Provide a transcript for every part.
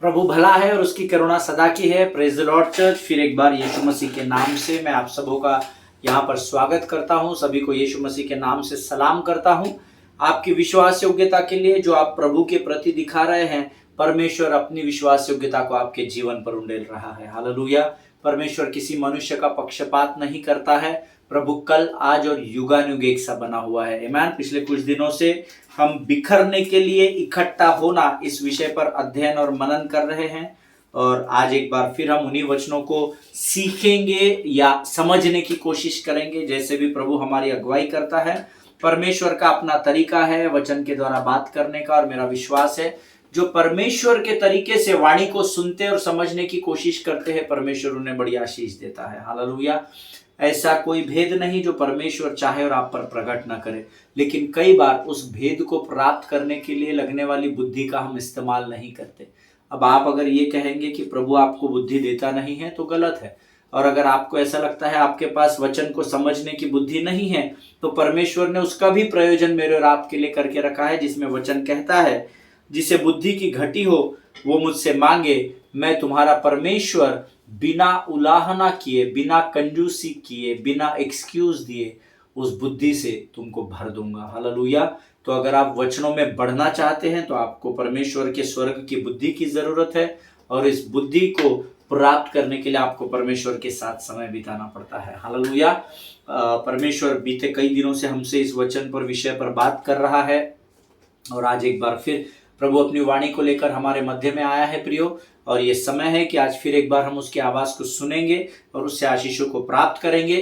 प्रभु भला है और उसकी करुणा सदा की है। Praise the Lord church. फिर एक बार यीशु मसीह के नाम से मैं आप सबों का यहाँ पर स्वागत करता हूँ। सभी को यीशु मसीह के नाम से सलाम करता हूँ। आपकी विश्वास योग्यता के लिए जो आप प्रभु के प्रति दिखा रहे हैं, परमेश्वर अपनी विश्वास योग्यता को आपके जीवन पर उंडेल रहा है। हालेलुया। परमेश्वर किसी मनुष्य का पक्षपात नहीं करता है। प्रभु कल, आज और युगानुग एक सा बना हुआ है। आमीन। पिछले कुछ दिनों से हम बिखरने के लिए इकट्ठा होना इस विषय पर अध्ययन और मनन कर रहे हैं और आज एक बार फिर हम उन्हीं वचनों को सीखेंगे या समझने की कोशिश करेंगे जैसे भी प्रभु हमारी अगुवाई करता है। परमेश्वर का अपना तरीका है वचन के द्वारा बात करने का, और मेरा विश्वास है जो परमेश्वर के तरीके से वाणी को सुनते और समझने की कोशिश करते हैं, परमेश्वर उन्हें बड़ी आशीष देता है। हालेलुया। ऐसा कोई भेद नहीं जो परमेश्वर चाहे और आप पर प्रकट न करे, लेकिन कई बार उस भेद को प्राप्त करने के लिए लगने वाली बुद्धि का हम इस्तेमाल नहीं करते। अब आप अगर ये कहेंगे कि प्रभु आपको बुद्धि देता नहीं है तो गलत है, और अगर आपको ऐसा लगता है आपके पास वचन को समझने की बुद्धि नहीं है तो परमेश्वर ने उसका भी प्रयोजन मेरे और आपके लिए करके रखा है, जिसमें वचन कहता है जिसे बुद्धि की घटी हो वो मुझसे मांगे, मैं तुम्हारा परमेश्वर बिना उलाहना किए, बिना कंजूसी किए, बिना एक्सक्यूज दिए उस बुद्धि से तुमको भर दूंगा। हालेलुया। तो अगर आप वचनों में बढ़ना चाहते हैं तो आपको परमेश्वर के स्वर्ग की बुद्धि की जरूरत है, और इस बुद्धि को प्राप्त करने के लिए आपको परमेश्वर के साथ समय बिताना पड़ता है। हालेलुया। परमेश्वर बीते कई दिनों से हमसे इस वचन पर विषय पर बात कर रहा है, और आज एक बार फिर प्रभु अपनी वाणी को लेकर हमारे मध्य में आया है प्रियो, और ये समय है कि आज फिर एक बार हम उसकी आवाज को सुनेंगे और उससे आशीषों को प्राप्त करेंगे।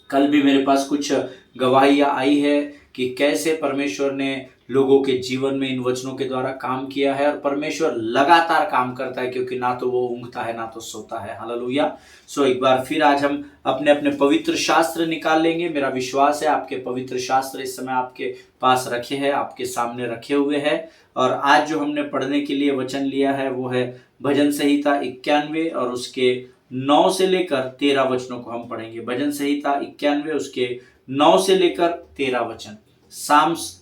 कल भी मेरे पास कुछ गवाहियां आई है कि कैसे परमेश्वर ने लोगों के जीवन में इन वचनों के द्वारा काम किया है, और परमेश्वर लगातार काम करता है क्योंकि ना तो वो ऊँघता है ना तो सोता है। हालेलुया। सो एक बार फिर आज हम अपने अपने पवित्र शास्त्र निकाल लेंगे। मेरा विश्वास है आपके पवित्र शास्त्र इस समय आपके पास रखे हैं, आपके सामने रखे हुए हैं, और आज जो हमने पढ़ने के लिए वचन लिया है वो है भजन संहिता 91 और उसके 9 से लेकर 13 वचनों को हम पढ़ेंगे। भजन संहिता 91 उसके 9 से लेकर 13 वचन, साम्स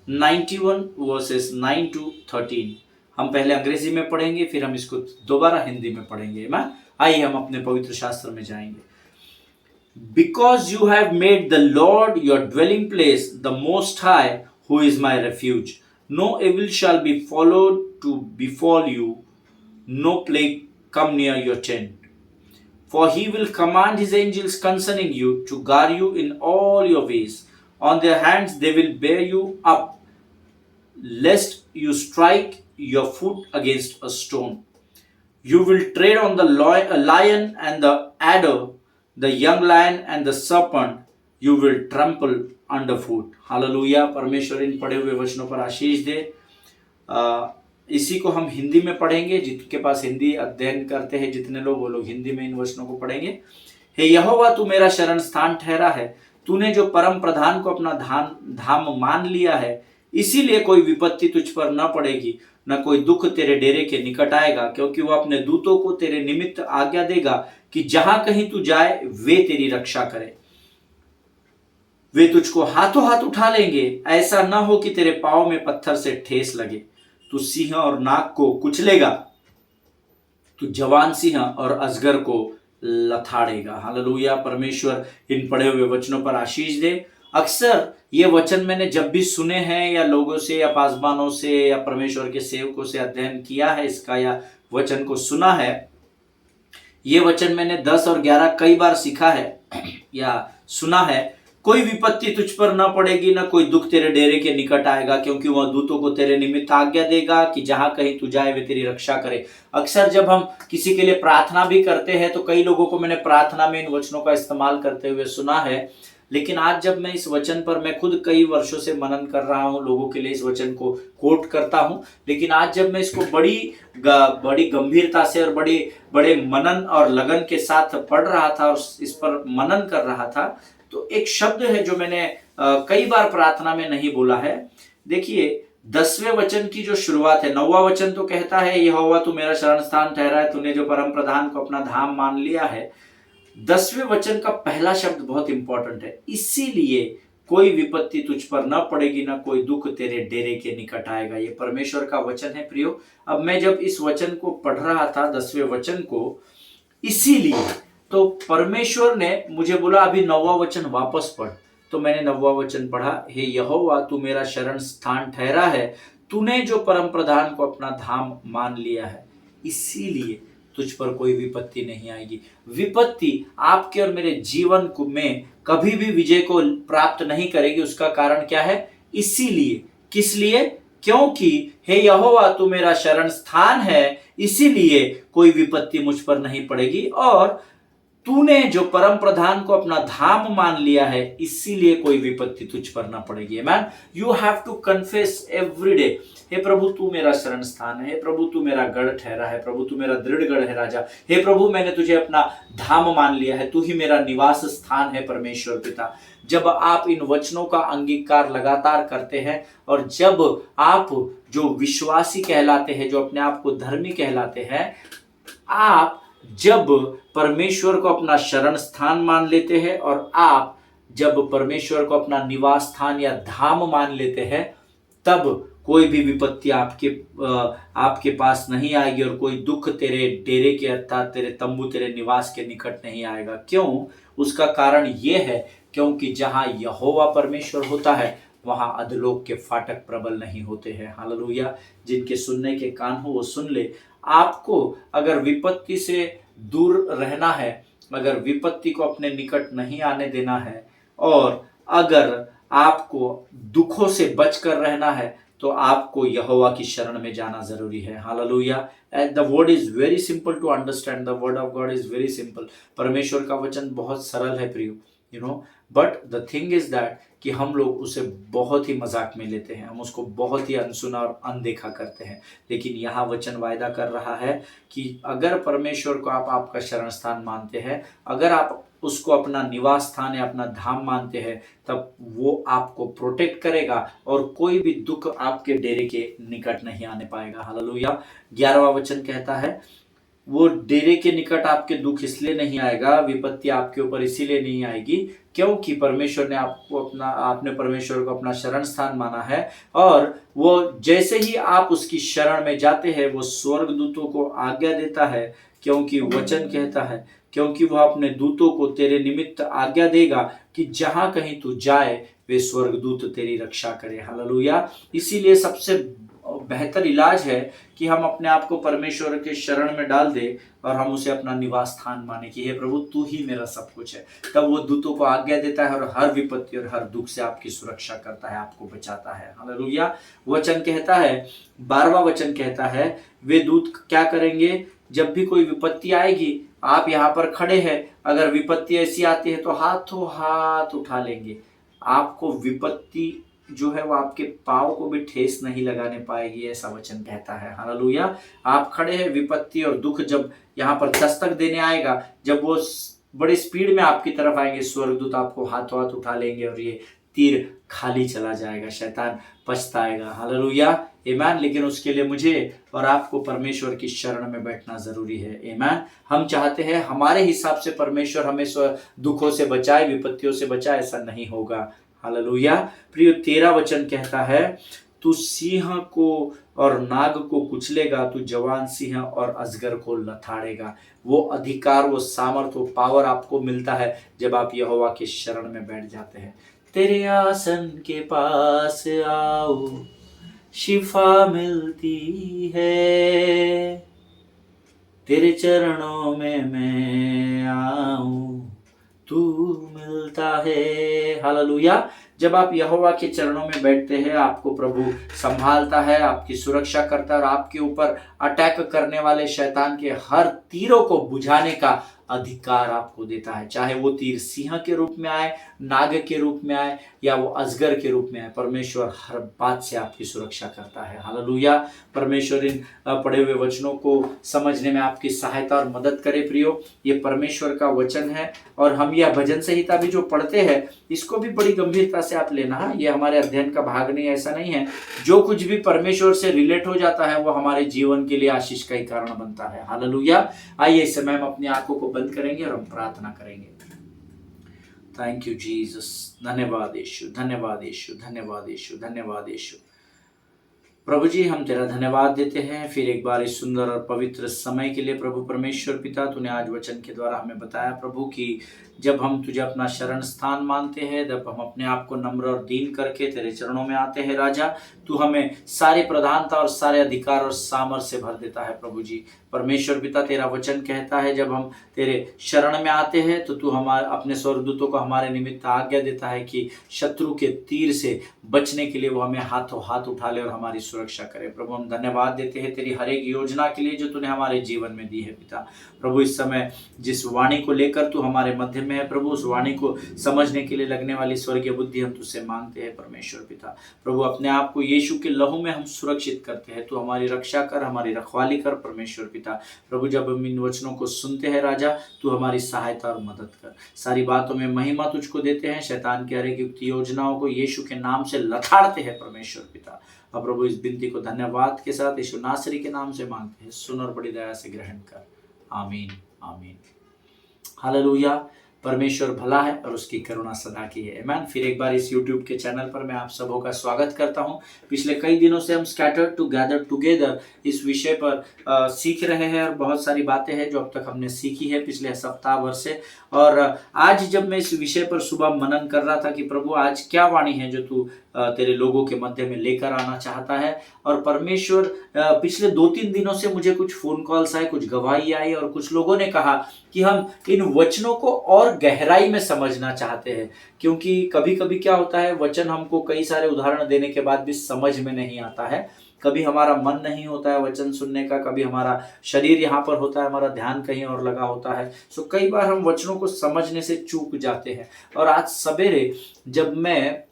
91 वर्सेस 9 to 13। हम पहले अंग्रेजी में पढ़ेंगे, फिर हम इसको दोबारा हिंदी में पढ़ेंगे। आइए हम अपने पवित्र शास्त्र में जाएंगे। Because you have made the Lord your dwelling place, the Most High, who is my refuge, no evil shall be followed to befall you, no plague come near your tent. For he will command his angels concerning you to guard you in all your ways. On their hands they will bear you up, lest you strike your foot against a stone. You will tread on the lion and the adder, the young lion and the serpent you will trample underfoot. Hallelujah. परमेश्वर इन पढ़े हुए वचनों पर आशीष दे। इसी को हम हिंदी में पढ़ेंगे। जिनके पास हिंदी अध्ययन करते हैं जितने लोग, वो लोग हिंदी में इन वचनों को पढ़ेंगे। हे यहोवा, तू मेरा शरण स्थान ठहरा है, तूने जो परम प्रधान को अपना धाम मान लिया है, इसीलिए कोई विपत्ति तुझ पर न पड़ेगी, न कोई दुख तेरे डेरे के निकट आएगा, क्योंकि वो अपने दूतों को तेरे निमित्त आज्ञा देगा कि जहां कहीं तू जाए वे तेरी रक्षा करे। वे तुझको हाथों हाथ उठा लेंगे, ऐसा न हो कि तेरे पांव में पत्थर से ठेस लगे। तू सिंह और नाग को कुचलेगा, तू जवान सिंह और अजगर को लथाड़ेगा। हालेलुया। परमेश्वर इन पढ़े हुए वचनों पर आशीष दे। अक्सर ये वचन मैंने जब भी सुने हैं या लोगों से या पासबानों से या परमेश्वर के सेवकों से अध्ययन किया है इसका, या वचन को सुना है, ये वचन मैंने 10 और 11 कई बार सीखा है या सुना है। कोई विपत्ति तुझ पर न पड़ेगी, न कोई दुख तेरे डेरे के निकट आएगा, क्योंकि वह दूतों को तेरे निमित्त आज्ञा देगा कि जहां कहीं तू जाए वे तेरी रक्षा करे। अक्सर जब हम किसी के लिए प्रार्थना भी करते हैं तो कई लोगों को मैंने प्रार्थना में इन वचनों का इस्तेमाल करते हुए सुना है, लेकिन आज जब मैं इस वचन पर, मैं खुद कई वर्षों से मनन कर रहा हूं, लोगों के लिए इस वचन को कोट करता हूं, लेकिन आज जब मैं इसको बड़ी गंभीरता से और बड़े मनन और लगन के साथ पढ़ रहा था और इस पर मनन कर रहा था, तो एक शब्द है जो मैंने कई बार प्रार्थना में नहीं बोला है। देखिए 10वें वचन की जो शुरुआत है, 9वां वचन तो कहता है यहोवा तू मेरा शरण स्थान ठहरा है, तूने जो परम प्रधान को अपना धाम मान लिया है। 10वें वचन का पहला शब्द बहुत इंपॉर्टेंट है, इसीलिए कोई विपत्ति तुझ पर न पड़ेगी, न कोई दुख तेरे डेरे के निकट आएगा। ये परमेश्वर का वचन है प्रियो। अब मैं जब इस वचन को पढ़ रहा था, 10वें वचन को, इसीलिए तो परमेश्वर ने मुझे बोला अभी 9वां वचन वापस पढ़। तो मैंने 9वां वचन पढ़ा, हे यहोवा तू मेरा शरण स्थान ठहरा है, तूने जो परम प्रधान को अपना धाम मान लिया है, इसीलिए तुझ पर कोई विपत्ति नहीं आएगी। विपत्ति आपके और मेरे जीवन को में कभी भी विजय को प्राप्त नहीं करेगी। उसका कारण क्या है? इसीलिए। किस लिए? क्योंकि हे यहोवा तू मेरा शरण स्थान है, इसीलिए कोई विपत्ति मुझ पर नहीं पड़ेगी, और तूने जो परम प्रधान को अपना धाम मान लिया है, इसीलिए कोई विपत्ति तुझ पर ना पड़ेगी। Man, you have to confess every day, हे प्रभु तू मेरा शरण स्थान है, हे प्रभु तू मेरा गढ़ ठहरा है, प्रभु तू मेरा दृढ़ गढ़ है राजा, हे प्रभु मैंने तुझे अपना धाम मान लिया है, तू ही मेरा निवास स्थान है परमेश्वर पिता। जब आप इन वचनों का अंगीकार लगातार करते हैं, और जब आप जो विश्वासी कहलाते हैं, जो अपने आप को धर्मी कहलाते हैं, आप जब परमेश्वर को अपना शरण स्थान मान लेते हैं, और आप जब परमेश्वर को अपना निवास स्थान या धाम मान लेते हैं, तब कोई भी विपत्ति आपके पास नहीं आएगी, और कोई दुख तेरे डेरे के अर्थात तेरे तंबू, तेरे निवास के निकट नहीं आएगा। क्यों? उसका कारण यह है क्योंकि जहां यहोवा परमेश्वर होता है, वहां अधलोक के फाटक प्रबल नहीं होते हैं। हालेलुया। जिनके सुनने के कान हो वो सुन ले। आपको अगर विपत्ति से दूर रहना है, अगर विपत्ति को अपने निकट नहीं आने देना है, और अगर आपको दुखों से बचकर रहना है, तो आपको यहोवा की शरण में जाना जरूरी है। Hallelujah. The word is very simple to understand, the word of God is very simple. परमेश्वर का वचन बहुत सरल है प्रियो, you know, but the thing is that कि हम लोग उसे बहुत ही मजाक में लेते हैं, हम उसको बहुत ही अनसुना और अनदेखा करते हैं। लेकिन यहाँ वचन वायदा कर रहा है कि अगर परमेश्वर को आप आपका शरण स्थान मानते हैं, अगर आप उसको अपना निवास स्थान या अपना धाम मानते हैं, तब वो आपको प्रोटेक्ट करेगा, और कोई भी दुख आपके डेरे के निकट नहीं आने पाएगा। हालेलुया। 11वां वचन कहता है, वो डेरे के निकट आपके दुख इसलिए नहीं आएगा, विपत्ति आपके ऊपर इसीलिए नहीं आएगी क्योंकि परमेश्वर ने आपने परमेश्वर को अपना शरण स्थान माना है, और वो जैसे ही आप उसकी शरण में जाते हैं, वो स्वर्गदूतों को आज्ञा देता है, क्योंकि वचन कहता है, क्योंकि वह अपने दूतों को तेरे निमित्त आज्ञा देगा कि जहां कहीं तू जाए, वे स्वर्गदूत तेरी रक्षा करे। हालेलुया। इसीलिए सबसे बेहतर इलाज है कि हम अपने आप को परमेश्वर के शरण में डाल दे, और हम उसे अपना निवास स्थान माने कि हे प्रभु तू ही मेरा सब कुछ है। तब वो दूतों को आज्ञा देता है, और हर विपत्ति और हर दुख से आपकी सुरक्षा करता है, आपको बचाता है। हालेलुया। वचन कहता है, 12वां वचन कहता है, वे दूत क्या करेंगे? जब भी कोई विपत्ति आएगी, आप यहाँ पर खड़े हैं, अगर विपत्ति ऐसी आती है तो हाथों हाथ उठा लेंगे। आपको विपत्ति जो है वो आपके पाँव को भी ठेस नहीं लगाने पाएगी, ऐसा वचन कहता है। हालेलुया। आप खड़े हैं, विपत्ति और दुख जब यहाँ पर दस्तक देने आएगा, जब वो बड़ी स्पीड में आपकी तरफ आएंगे, स्वर्गदूत आपको हाथों हाथ उठा लेंगे, और ये तीर खाली चला जाएगा, शैतान पछताएगा। हालेलुया। आमीन। लेकिन उसके लिए मुझे और आपको परमेश्वर की शरण में बैठना जरूरी है। आमीन। हम चाहते हैं हमारे हिसाब से परमेश्वर हमें दुखों से बचाए, विपत्तियों से बचाए, ऐसा नहीं होगा। हालेलुया। प्रिय 13 वचन कहता है, तू सिंह को और नाग को कुचलेगा, तू जवान सिंह और अजगर को लथाड़ेगा। वो अधिकार, वो सामर्थ, वो पावर आपको मिलता है जब आप यहोवा के शरण में बैठ जाते हैं। तेरे आसन के पास आओ, शिफा मिलती है, तेरे चरणों में मैं आऊं, तू मिलता है। हालेलुया। जब आप यहोवा के चरणों में बैठते हैं, आपको प्रभु संभालता है, आपकी सुरक्षा करता है, और आपके ऊपर अटैक करने वाले शैतान के हर तीरों को बुझाने का अधिकार आपको देता है। चाहे वो तीर सिंह के रूप में आए, नाग के रूप में आए, या वो अजगर के रूप में आए, परमेश्वर हर बात से आपकी सुरक्षा करता है। हालेलुया। परमेश्वर इन पढ़े हुए वचनों को समझने में आपकी सहायता और मदद करे। प्रियो, ये परमेश्वर का वचन है, और हम यह भजन संहिता भी जो पढ़ते हैं, इसको भी बड़ी गंभीरता से आप लेना। ये हमारे अध्ययन का भाग नहीं, ऐसा नहीं है। जो कुछ भी परमेश्वर से रिलेट हो जाता है, वो हमारे जीवन के लिए आशीष का ही कारण बनता है। हालेलुया। आइए इस समय हम अपनी आंखों को बंद करेंगे और हम प्रार्थना करेंगे। Thank you Jesus. धन्यवाद यीशु, धन्यवाद यीशु, धन्यवाद यीशु, धन्यवाद यीशु। प्रभु जी, हम तेरा धन्यवाद देते हैं फिर एक बार इस सुंदर और पवित्र समय के लिए। प्रभु परमेश्वर पिता, तूने आज वचन के द्वारा हमें बताया प्रभु कि जब हम तुझे अपना शरण स्थान मानते हैं, जब हम अपने आप को नम्र और दीन करके तेरे चरणों में आते हैं राजा, तू हमें सारी प्रधानता और सारे अधिकार और सामर्थ से भर देता है। प्रभु जी परमेश्वर पिता, तेरा वचन कहता है जब हम तेरे शरण में आते हैं तो तू हमारे अपने स्वर्गदूतों को हमारे निमित्त आज्ञा देता है कि शत्रु के तीर से बचने के लिए वो हमें हाथों हाथ उठा ले और हमारी सुरक्षा करे। प्रभु हम धन्यवाद देते हैं तेरी हर एक योजना के लिए जो तूने हमारे जीवन में दी है पिता। प्रभु इस समय जिस वाणी को लेकर तू हमारे मध्य में है प्रभु, उस वाणी को समझने के लिए लगने वाली स्वर्गीय बुद्धि हम तुझसे मांगते हैं परमेश्वर पिता। प्रभु अपने आप को यीशु के लहू में हम सुरक्षित करते हैं, तू हमारी रक्षा कर, हमारी रखवाली कर परमेश्वर पिता। प्रभु जब हम इन वचनों को सुनते हैं राजा, तू हमारी सहायता और मदद कर। सारी बातों में महिमा तुझको देते हैं, शैतान की हर एक युक्त योजनाओं को यीशु के नाम से लताड़ते हैं परमेश्वर पिता। अब प्रभु इस विनती को धन्यवाद के साथ यीशु नासरी के नाम से मांगते हैं, सुन और बड़ी दया से ग्रहण कर। आमीन आमीन। हालेलुया। परमेश्वर भला है और उसकी करुणा सदा की है। आमीन। फिर एक बार इस YouTube के चैनल पर मैं आप सबों का स्वागत करता हूं। पिछले कई दिनों से हम स्कैटर्ड टू गैदर टुगेदर इस विषय पर सीख रहे हैं और बहुत सारी बातें हैं जो अब तक हमने सीखी है पिछले सप्ताह भर से। और आज जब मैं इस विषय पर सुबह मनन कर रहा था कि प्रभु आज क्या वाणी है जो तू तेरे लोगों के मध्य में लेकर आना चाहता है, और परमेश्वर पिछले 2-3 दिनों से मुझे कुछ फोन कॉल्स आए, कुछ गवाही आई और कुछ लोगों ने कहा कि हम इन वचनों को और गहराई में समझना चाहते हैं। क्योंकि कभी कभी क्या होता है, वचन हमको कई सारे उदाहरण देने के बाद भी समझ में नहीं आता है। कभी हमारा मन नहीं होता है वचन सुनने का, कभी हमारा शरीर यहाँ पर होता है, हमारा ध्यान कहीं और लगा होता है। सो कई बार हम वचनों को समझने से चूक जाते हैं। और आज सवेरे जब मैं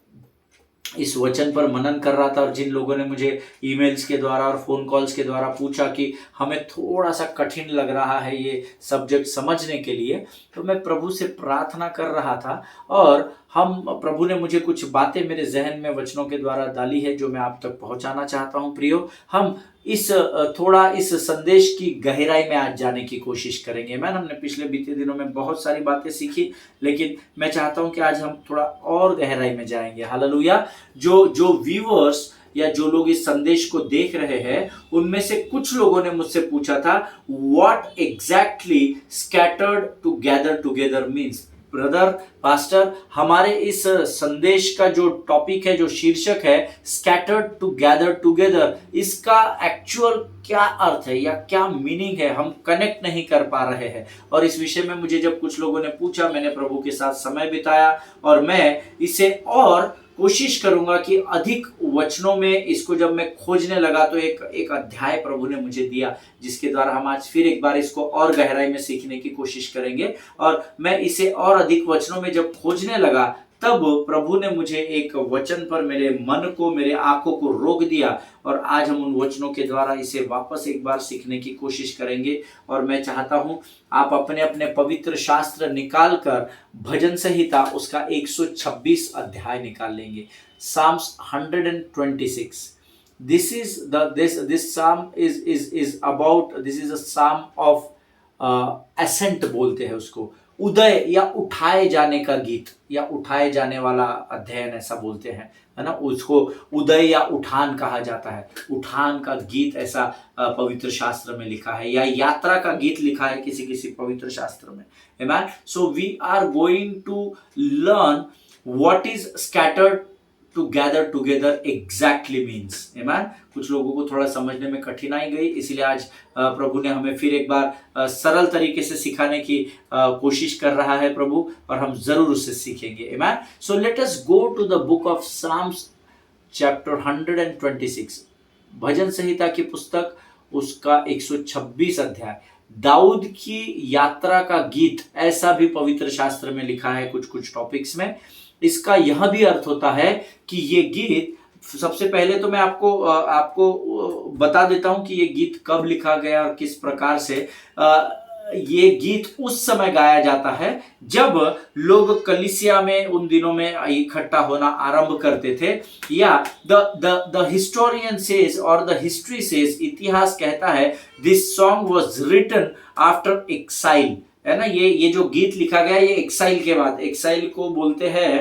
इस वचन पर मनन कर रहा था और जिन लोगों ने मुझे ईमेल्स के द्वारा और फोन कॉल्स के द्वारा पूछा कि हमें थोड़ा सा कठिन लग रहा है ये सब्जेक्ट समझने के लिए, तो मैं प्रभु से प्रार्थना कर रहा था और प्रभु ने मुझे कुछ बातें मेरे जहन में वचनों के द्वारा डाली है जो मैं आप तक पहुंचाना चाहता हूं। प्रियो, हम इस संदेश की गहराई में आज जाने की कोशिश करेंगे। हमने पिछले बीते दिनों में बहुत सारी बातें सीखी, लेकिन मैं चाहता हूं कि आज हम थोड़ा और गहराई में जाएंगे। हालेलुया। जो व्यूअर्स या जो लोग इस संदेश को देख रहे हैं, उनमें से कुछ लोगों ने मुझसे पूछा था what exactly scattered to gather together means. Brother pastor, हमारे इस संदेश का जो टॉपिक है, जो शीर्षक है स्कैटर्ड टू गैदर टुगेदर, इसका एक्चुअल क्या अर्थ है या क्या मीनिंग है, हम कनेक्ट नहीं कर पा रहे हैं। और इस विषय में मुझे जब कुछ लोगों ने पूछा, मैंने प्रभु के साथ समय बिताया और मैं इसे और कोशिश करूंगा कि अधिक वचनों में इसको जब मैं खोजने लगा तो एक अध्याय प्रभु ने मुझे दिया जिसके द्वारा हम आज फिर एक बार इसको और गहराई में सीखने की कोशिश करेंगे। और मैं इसे और अधिक वचनों में जब खोजने लगा तब प्रभु ने मुझे एक वचन पर मेरे मन को, मेरे आंखों को रोक दिया और आज हम उन वचनों के द्वारा इसे वापस एक बार सीखने की कोशिश करेंगे। और मैं चाहता हूं आप अपने अपने पवित्र शास्त्र निकाल कर भजन संहिता उसका 126 अध्याय निकाल लेंगे। Psalms 126. This psalm is about, this is a psalm of ascent बोलते हैं उसको, उदय या उठाए जाने का गीत या उठाए जाने वाला अध्ययन ऐसा बोलते हैं, है ना। उसको उदय या उठान कहा जाता है। उठान का गीत ऐसा पवित्र शास्त्र में लिखा है, या यात्रा का गीत लिखा है किसी किसी पवित्र शास्त्र में। Amen. So we are going to learn what is scattered to gather together exactly means. Amen. कुछ लोगों को थोड़ा समझने में कठिनाई गई, इसलिए आज प्रभु ने हमें फिर एक बार सरल तरीके से सिखाने की कोशिश कर रहा है प्रभु, और हम जरूर उससे सीखेंगे। Amen. So let us go to the book of Psalms chapter 126, भजन संहिता की पुस्तक उसका 126 अध्याय, दाऊद की यात्रा का गीत ऐसा भी पवित्र शास्त्र में लिखा है कुछ कुछ टॉपिक्स में। इसका यह भी अर्थ होता है कि ये गीत, सबसे पहले तो मैं आपको बता देता हूं कि ये गीत कब लिखा गया और किस प्रकार से। ये गीत उस समय गाया जाता है जब लोग कलीसिया में उन दिनों में इकट्ठा होना आरंभ करते थे, या द हिस्टोरियन सेज और द हिस्ट्री सेज, इतिहास कहता है this song was written after exile. है ना। ये जो गीत लिखा गया ये एक्साइल के बाद, एक्साइल को बोलते हैं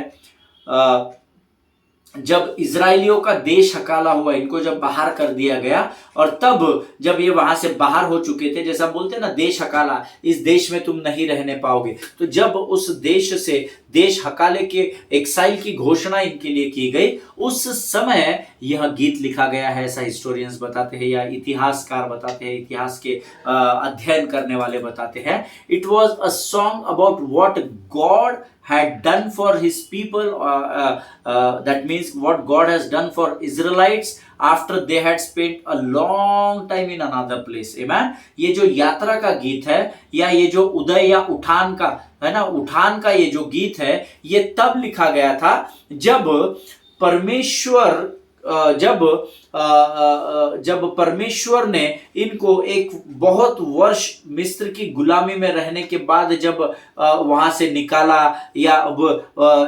जब इजराइलियों का देश हकाला हुआ, इनको जब बाहर कर दिया गया, और तब जब ये वहां से बाहर हो चुके थे, जैसा बोलते हैं ना देश हकाला, इस देश में तुम नहीं रहने पाओगे, तो जब उस देश से देश हकाले के एक्साइल की घोषणा इनके लिए की गई, उस समय यह गीत लिखा गया है, ऐसा हिस्टोरियंस बताते हैं या इतिहासकार बताते हैं, इतिहास के अध्ययन करने वाले बताते हैं। It was a song about what God had done for his people, that means what God has done for Israelites after they had spent a long time in another place. Amen. ये जो यात्रा का गीत है, या ये जो उदय या उठान का है ना, उठान का ये जो गीत है, ये तब लिखा गया था जब परमेश्वर जब परमेश्वर ने इनको एक बहुत वर्ष मिस्र की गुलामी में रहने के बाद जब वहां से निकाला, या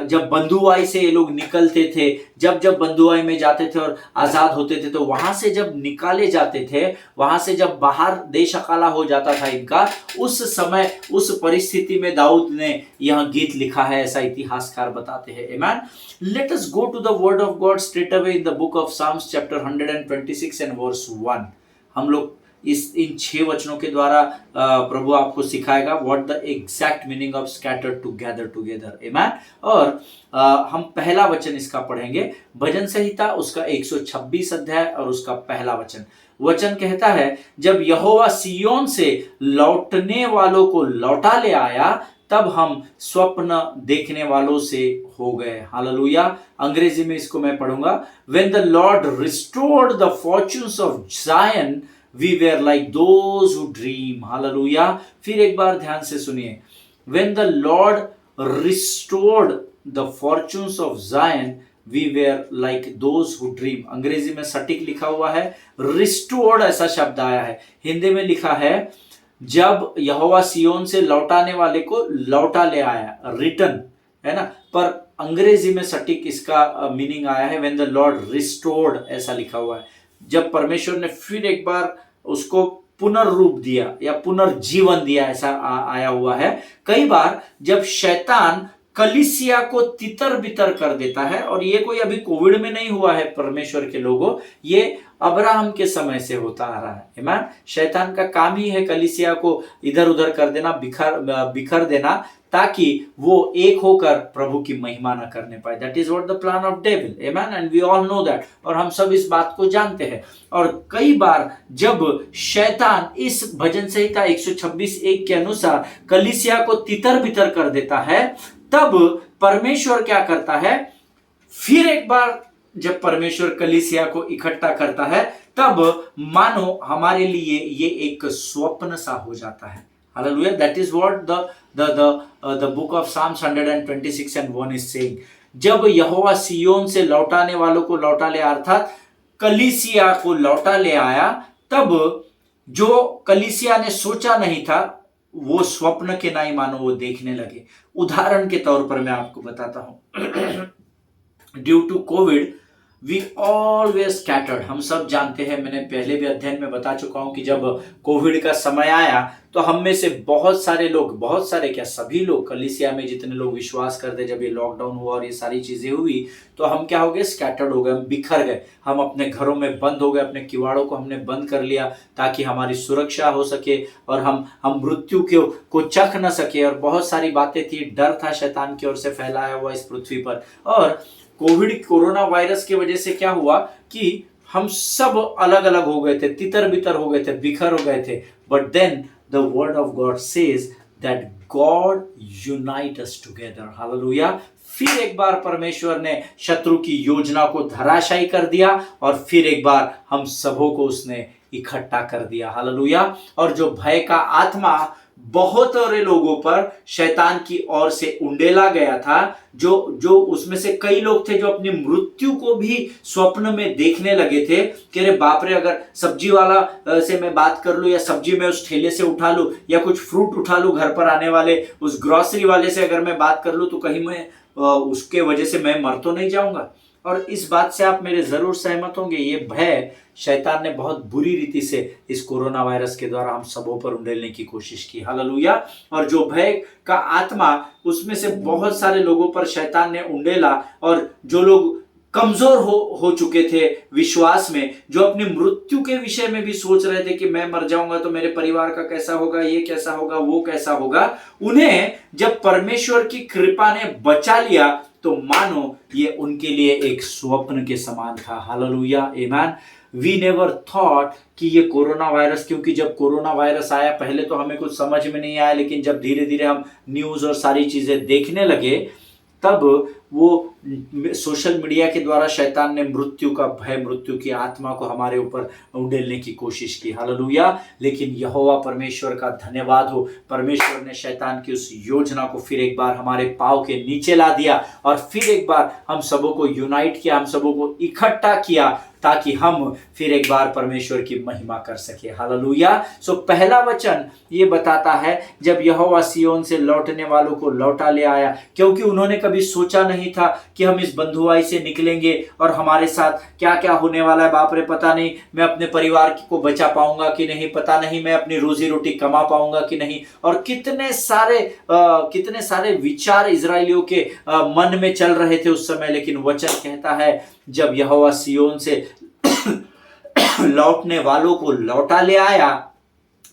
जब बंधुआई से ये लोग निकलते थे, जब बंधुआई में जाते थे और आजाद होते थे, तो वहां से जब निकाले जाते थे, वहां से जब बाहर देश अकाला हो जाता था इनका, उस समय उस परिस्थिति में दाऊद ने यह गीत लिखा है, ऐसा इतिहासकार बताते हैं। Amen. Let us go to the word of God straight away in the book of Psalms chapter 126 and verse 1। हम लोग इन 6 वचनों के द्वारा प्रभु आपको सिखाएगा what the exact meaning of scattered to gather together. Amen. और हम पहला वचन इसका पढ़ेंगे, भजन संहिता उसका 126 अध्याय और उसका पहला वचन कहता है, जब यहोवा सियोन से लौटने वालों को लौटा ले आया, तब हम स्वप्न देखने वालों से हो गए। हालेलुया। अंग्रेजी में इसको मैं पढ़ूंगा। When the Lord restored the fortunes of Zion, we were like those who dream. Hallelujah. फिर एक बार ध्यान से सुनिए। When the Lord restored the fortunes of Zion, we were like those who dream. अंग्रेजी में सटीक लिखा हुआ है, restored ऐसा शब्द आया है। हिंदी में लिखा है, जब यहोवा सियोन से लौटाने वाले को लौटा ले आया, रिटर्न, है ना। पर अंग्रेजी में सटीक इसका मीनिंग आया है व्हेन द लॉर्ड रिस्टोर्ड, ऐसा लिखा हुआ है। जब परमेश्वर ने फिर एक बार उसको पुनर्रूप दिया या पुनर्जीवन दिया, ऐसा आया हुआ है। कई बार जब शैतान कलीसिया को तितर बितर कर देता है, और ये कोई अभी कोविड में नहीं हुआ है परमेश्वर के लोगों, ये अब्राहम के समय से होता आ रहा है। आमीन। शैतान का काम ही है कलीसिया को इधर उधर कर देना, बिखर देना, ताकि वो एक होकर प्रभु की महिमा न करने पाए। That is what the plan of devil. Amen. And we all know that, और हम सब इस बात को जानते हैं। और कई बार जब शैतान इस भजन संहिता 126:1 के अनुसार कलीसिया को तितर बितर कर देता है, तब परमेश्वर क्या करता है, फिर एक बार जब परमेश्वर कलीसिया को इकट्ठा करता है, तब मानो हमारे लिए ये एक स्वप्न सा हो जाता है। Hallelujah. That is what the book of Psalms 126 and 1 is saying. जब यहोवा सियोन से लौटाने वालों को लौटा ले, अर्थात कलीसिया को लौटा ले आया, तब जो कलीसिया ने सोचा नहीं था, वो स्वप्न के नाई मानो वो देखने लगे। उदाहरण के तौर पर मैं आपको बताता हूं। Due to COVID we all were scattered. हम सब जानते हैं, मैंने पहले भी अध्ययन में बता चुका हूं कि जब कोविड का समय आया, तो हम में से बहुत सारे लोग, बहुत सारे क्या, सभी लोग, कलीसिया में जितने लोग विश्वास करते, जब ये लॉकडाउन हुआ और ये सारी चीजें हुई, तो हम क्या हो गए, स्कैटर्ड हो गए, हम बिखर गए, हम अपने घरों में बंद हो गए, अपने किवाड़ों को हमने बंद कर लिया ताकि हमारी सुरक्षा हो सके और हम मृत्यु को चख न सके। और बहुत सारी बातें थी, डर था शैतान की ओर से फैलाया हुआ इस पृथ्वी पर। और कोरोना वायरस की वजह से क्या हुआ कि हम सब अलग अलग हो गए थे, तितर बितर हो गए थे, बिखर हो गए थे। But then the word of God says that God unite us together. Hallelujah. फिर एक बार परमेश्वर ने शत्रु की योजना को धराशायी कर दिया, और फिर एक बार हम सबों को उसने इकट्ठा कर दिया। हालेलुया। और जो भय का आत्मा बहुत सारे लोगों पर शैतान की ओर से उंडेला गया था, जो उसमें से कई लोग थे जो अपनी मृत्यु को भी स्वप्न में देखने लगे थे कि अरे बाप रे, अगर सब्जी वाला से मैं बात कर लूं, या सब्जी में उस ठेले से उठा लूं, या कुछ फ्रूट उठा लूं घर पर आने वाले, उस ग्रोसरी वाले से अगर मैं बात कर लूं, तो कहीं मैं उसके वजह से मैं मर तो नहीं जाऊंगा। और इस बात से आप मेरे जरूर सहमत होंगे, ये भय शैतान ने बहुत बुरी रीति से इस कोरोना वायरस के द्वारा हम सबों पर उंडेलने की कोशिश की। हालेलुया। और जो भय का आत्मा, उसमें से बहुत सारे लोगों पर शैतान ने उंडेला, और जो लोग कमजोर हो चुके थे विश्वास में, जो अपनी मृत्यु के विषय में भी सोच रहे थे कि मैं मर जाऊंगा तो मेरे परिवार का कैसा होगा, ये कैसा होगा, वो कैसा होगा, उन्हें जब परमेश्वर की कृपा ने बचा लिया तो मानो ये उनके लिए एक स्वप्न के समान था। हालेलुया, आमीन। वी नेवर थॉट कि ये कोरोना वायरस, क्योंकि जब कोरोना वायरस आया पहले तो हमें कुछ समझ में नहीं आया, लेकिन जब धीरे धीरे हम न्यूज और सारी चीजें देखने लगे, तब वो सोशल मीडिया के द्वारा शैतान ने मृत्यु का भय, मृत्यु की आत्मा को हमारे ऊपर उंडेलने की कोशिश की। हालेलुया। लेकिन यहोवा परमेश्वर का धन्यवाद हो, परमेश्वर ने शैतान की उस योजना को फिर एक बार हमारे पांव के नीचे ला दिया और फिर एक बार हम सबों को यूनाइट किया, हम सबों को इकट्ठा किया, ताकि हम फिर एक बार परमेश्वर की महिमा कर सके। हालेलुया। सो पहला वचन ये बताता है, जब यहोवा सियोन से लौटने वालों को लौटा ले आया, क्योंकि उन्होंने कभी सोचा नहीं था कि हम इस बंधुआई से निकलेंगे और हमारे साथ क्या क्या होने वाला है। बाप रे, पता नहीं मैं अपने परिवार को बचा पाऊंगा कि नहीं, पता नहीं मैं अपनी रोजी रोटी कमा पाऊंगा कि नहीं, और कितने सारे विचार इजरायलियों के मन में चल रहे थे उस समय। लेकिन वचन कहता है, जब यहोवा सियोन से लौटने वालों को लौटा ले आया,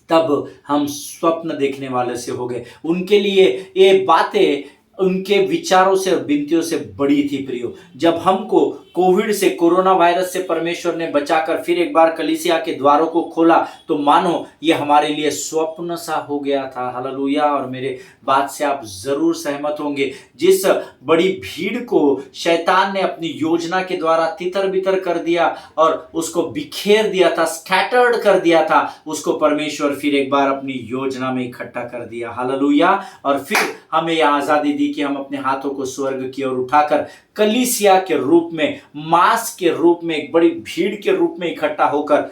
तब हम स्वप्न देखने वाले से हो गए। उनके लिए ये बातें उनके विचारों से और विनतियों से बड़ी थी प्रियो। जब हमको कोविड से, कोरोना वायरस से परमेश्वर ने बचाकर फिर एक बार कलीसिया के द्वारों को खोला, तो मानो ये हमारे लिए स्वप्न सा हो गया था। हालेलुया। और मेरे बात से आप जरूर सहमत होंगे, जिस बड़ी भीड़ को शैतान ने अपनी योजना के द्वारा तितर बितर कर दिया और उसको बिखेर दिया था, स्कैटर्ड कर दिया था, उसको परमेश्वर फिर एक बार अपनी योजना में इकट्ठा कर दिया। हालेलुया। और फिर हमें यह आजादी दी कि हम अपने हाथों को स्वर्ग की ओर उठाकर कलीसिया के रूप में, मास के रूप में, एक बड़ी भीड़ के रूप में इकट्ठा होकर,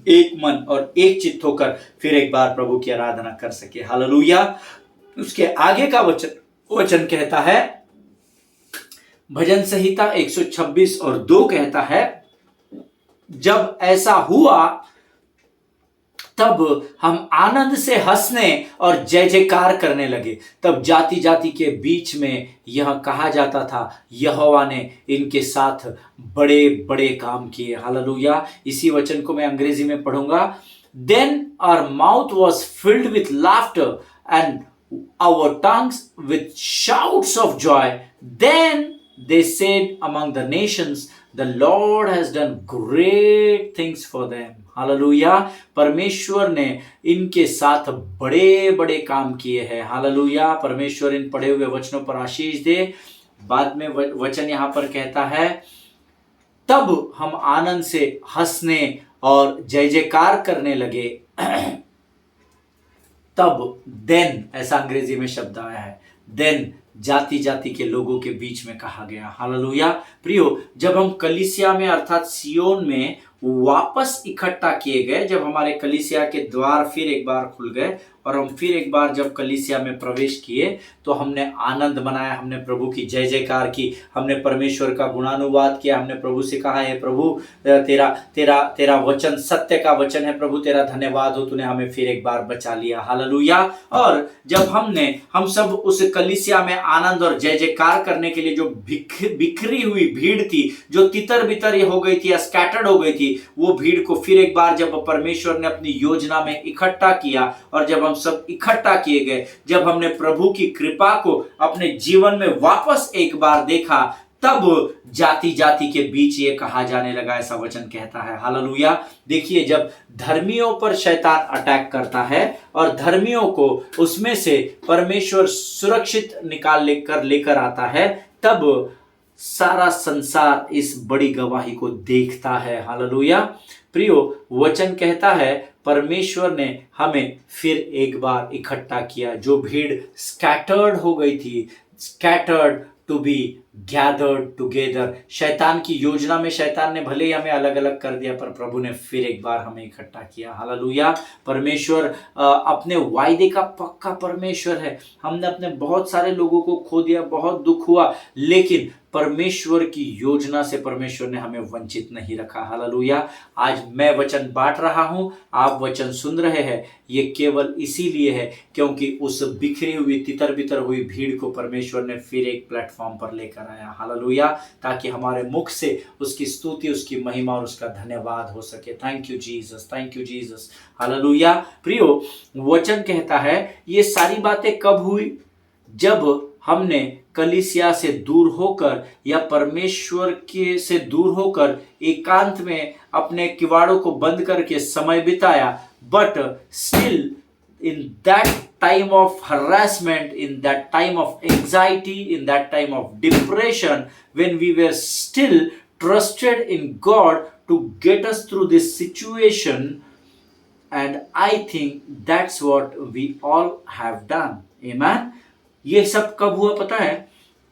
एक मन और एक चित्त होकर फिर एक बार प्रभु की आराधना कर सके। हालेलुया। उसके आगे का वचन कहता है, भजन संहिता 126 और 2 कहता है, जब ऐसा हुआ तब हम आनंद से हंसने और जय जयकार करने लगे। तब जाति जाति के बीच में यह कहा जाता था, यहोवा ने इनके साथ बड़े बड़े काम किए। हालेलुया। इसी वचन को मैं अंग्रेजी में पढ़ूंगा। Then our mouth was filled with laughter and our tongues with shouts of joy. Then they said among the nations, the Lord has done great things for them. Hallelujah. परमेश्वर ने इनके साथ बड़े बड़े काम किए हैं। हालेलुया। परमेश्वर इन पढ़े हुए वचनों पर आशीष दे। बाद में वचन यहां पर कहता है, तब हम आनंद से हंसने और जय जयकार करने लगे। तब देन, ऐसा अंग्रेजी में शब्द आया है, देन जाति जाति के लोगों के बीच में कहा गया। हालेलुया। प्रियो, जब हम कलीसिया में अर्थात सियोन में वापस इकट्ठा किए गए, जब हमारे कलीसिया के द्वार फिर एक बार खुल गए और हम फिर एक बार जब कलीसिया में प्रवेश किए, तो हमने आनंद मनाया, हमने प्रभु की जय जयकार की, हमने परमेश्वर का गुणानुवाद किया, हमने प्रभु से कहा, है प्रभु तेरा तेरा तेरा वचन सत्य का वचन है, प्रभु तेरा धन्यवाद हो, तूने हमें फिर एक बार बचा लिया। हालेलुया। और जब हम सब उस कलीसिया में आनंद और जय जयकार करने के लिए, जो बिखरी हुई भीड़ थी, जो तितर बितर हो गई थी या स्कैटर्ड हो गई थी, वो भीड़ को फिर एक बार जब परमेश्वर ने अपनी योजना में इकट्ठा किया, और जब हम सब इकट्ठा किए गए, जब हमने प्रभु की कृपा को अपने जीवन में वापस एक बार देखा, तब जाति जाति के बीच ये कहा जाने लगा, ऐसा वचन कहता है। हालेलुया। देखिए, जब धर्मियों पर शैतान अटैक करता है और धर्मियों को उसमें से परमेश्वर सुरक्षित लेकर आता है, तब सारा संसार इस बड़ी गवाही को देखता है। हालेलुया। प्रियो, वचन कहता है, परमेश्वर ने हमें फिर एक बार इकट्ठा किया। जो भीड़ स्कैटर्ड हो गई थी, scattered to be gathered together. शैतान की योजना में शैतान ने भले ही हमें अलग अलग कर दिया, पर प्रभु ने फिर एक बार हमें इकट्ठा किया। हालेलुया। परमेश्वर अपने वायदे का पक्का परमेश्वर है। हमने अपने बहुत सारे लोगों को खो दिया, बहुत दुख हुआ, लेकिन परमेश्वर की योजना से परमेश्वर ने हमें वंचित नहीं रखा। हालेलुया। आज मैं वचन बांट रहा हूं, आप वचन सुन रहे हैं, ये केवल इसीलिए है क्योंकि उस बिखरी हुई तितर बितर हुई भीड़ को परमेश्वर ने फिर एक प्लेटफॉर्म पर लेकर आया। हालेलुया। ताकि हमारे मुख से उसकी स्तुति, उसकी महिमा और उसका धन्यवाद हो सके। Thank you Jesus, thank you Jesus. Hallelujah. प्रियो, वचन कहता है ये सारी बातें कब हुई? जब हमने कलीसिया से दूर होकर या परमेश्वर के से दूर होकर एकांत में अपने किवाड़ों को बंद करके समय बिताया। But still in that time of harassment, in that time of anxiety, in that time of depression, when we were still trusted in God to get us through this situation, and I think that's what we all have done. Amen. ये सब कब हुआ पता है?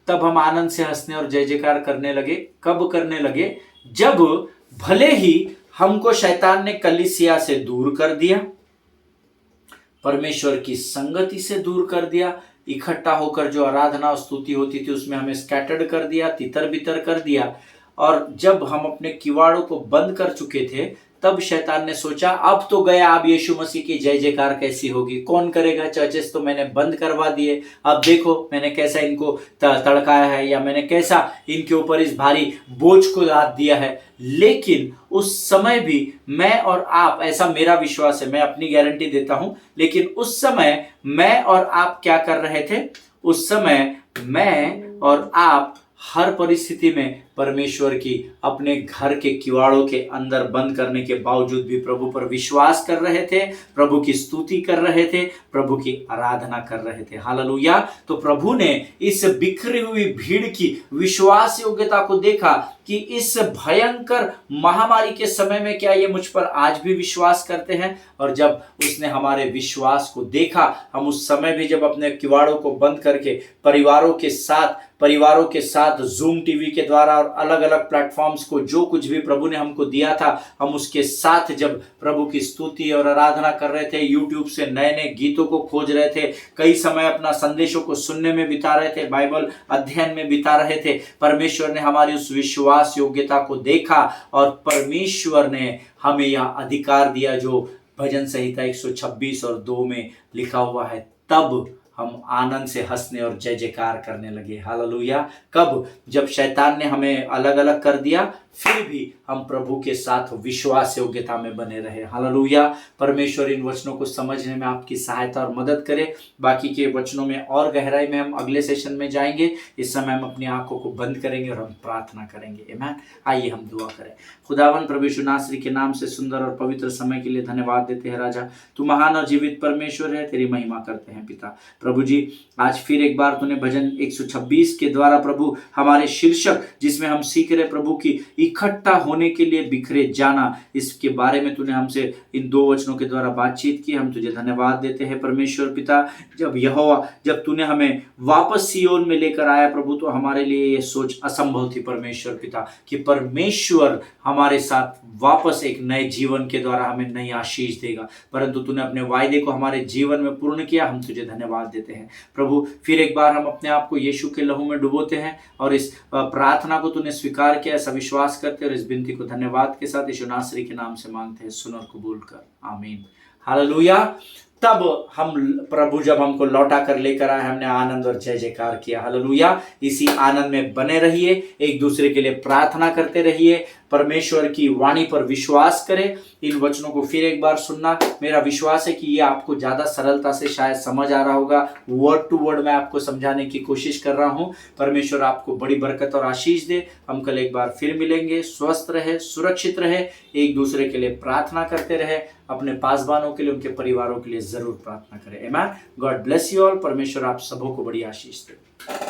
तब हम आनंद से हंसने और जय जयकार करने लगे। कब करने लगे? जब भले ही हमको शैतान ने कलीसिया से दूर कर दिया, परमेश्वर की संगति से दूर कर दिया, इकट्ठा होकर जो आराधना और स्तुति होती थी उसमें हमें स्कैटर्ड कर दिया, तितर बितर कर दिया, और जब हम अपने किवाड़ों को बंद कर चुके थे तब शैतान ने सोचा अब तो गया, अब यीशु मसीह की जय जयकार कैसी होगी, कौन करेगा, चर्चेस तो मैंने बंद करवा दिए, अब देखो मैंने कैसा इनको तड़काया है, या मैंने कैसा इनके ऊपर इस भारी बोझ को लाद दिया है। लेकिन उस समय भी मैं और आप, ऐसा मेरा विश्वास है, मैं अपनी गारंटी देता हूं, लेकिन उस समय मैं और आप क्या कर रहे थे? उस समय मैं और आप हर परिस्थिति में परमेश्वर की अपने घर के किवाड़ों के अंदर बंद करने के बावजूद भी प्रभु पर विश्वास कर रहे थे, प्रभु की स्तुति कर रहे थे, प्रभु की आराधना कर रहे थे। हालेलुया। तो प्रभु ने इस बिखरी हुई भीड़ की विश्वास योग्यता को देखा कि इस भयंकर महामारी के समय में क्या ये मुझ पर आज भी विश्वास करते हैं। और जब उसने हमारे विश्वास को देखा, हम उस समय भी जब अपने किवाड़ों को बंद करके परिवारों के साथ जूम टीवी के द्वारा और अलग अलग प्लेटफॉर्म्स को जो कुछ भी प्रभु ने हमको दिया था, हम उसके साथ जब प्रभु की स्तुति और आराधना कर रहे थे, यूट्यूब से नए नए गीतों को खोज रहे थे, कई समय अपना संदेशों को सुनने में बिता रहे थे, बाइबल अध्ययन में बिता रहे थे, परमेश्वर ने हमारी उस विश्वास योग्यता को देखा और परमेश्वर ने हमें यह अधिकार दिया जो भजन संहिता 126 और 2 में लिखा हुआ है। तब हम आनंद से हंसने और जय जयकार करने लगे। हालेलुया। कब? जब शैतान ने हमें अलग अलग कर दिया, फिर भी हम प्रभु के साथ विश्वास योग्यता में बने रहे। हालेलुया। परमेश्वर इन वचनों को समझने में आपकी सहायता और मदद करे। बाकी के वचनों में और गहराई में हम अगले सेशन में जाएंगे। इस समय हम अपनी आंखों को बंद करेंगे और हम प्रार्थना करेंगे। आमीन। आइए हम दुआ करें। खुदावन प्रभु यीशु नासरी के नाम से सुंदर और पवित्र समय के लिए धन्यवाद देते हैं। राजा, तू महान और जीवित परमेश्वर है, तेरी महिमा करते हैं पिता। प्रभु जी, आज फिर एक बार तूने भजन 126 के द्वारा प्रभु हमारे शीर्षक जिसमें हम सीख रहे प्रभु की इकट्ठा होने के लिए बिखरे जाना, इसके बारे में तूने हमसे इन 2 वचनों के द्वारा बातचीत की। हम तुझे धन्यवाद देते हैं परमेश्वर पिता। जब तूने हमें वापस सियोन में लेकर आया प्रभु, तो हमारे लिए ये सोच असंभव थी परमेश्वर पिता कि परमेश्वर हमारे साथ वापस एक नए जीवन के द्वारा हमें नई आशीष देगा, परंतु तूने अपने वायदे को हमारे जीवन में पूर्ण किया। हम तुझे धन्यवाद देते हैं प्रभु। फिर एक बार हम अपने आप को यीशु के लहू में डुबोते हैं और इस प्रार्थना को तूने स्वीकार किया, ऐसा विश्वास करते हैं और इस विनती को धन्यवाद के साथ यीशु नासरी के नाम से मांगते हैं, सुन और कबूल कर। आमीन। हालेलुया। तब हम प्रभु जब हमको लौटा कर लेकर आए, हमने आनंद और जय जयकार किया। हालेलुया। इसी आनंद में बने रहिए, एक दूसरे के लिए प्रार्थना करते रहिए, परमेश्वर की वाणी पर विश्वास करें। इन वचनों को फिर एक बार सुनना। मेरा विश्वास है कि ये आपको ज़्यादा सरलता से शायद समझ आ रहा होगा। वर्ड टू वर्ड मैं आपको समझाने की कोशिश कर रहा हूँ। परमेश्वर आपको बड़ी बरकत और आशीष दे। हम कल एक बार फिर मिलेंगे। स्वस्थ रहे, सुरक्षित रहे, एक दूसरे के लिए प्रार्थना करते रहे, अपने पासवानों के लिए, उनके परिवारों के लिए जरूर प्रार्थना करें। आमीन। God bless you all. परमेश्वर आप सबों को बड़ी आशीष दे।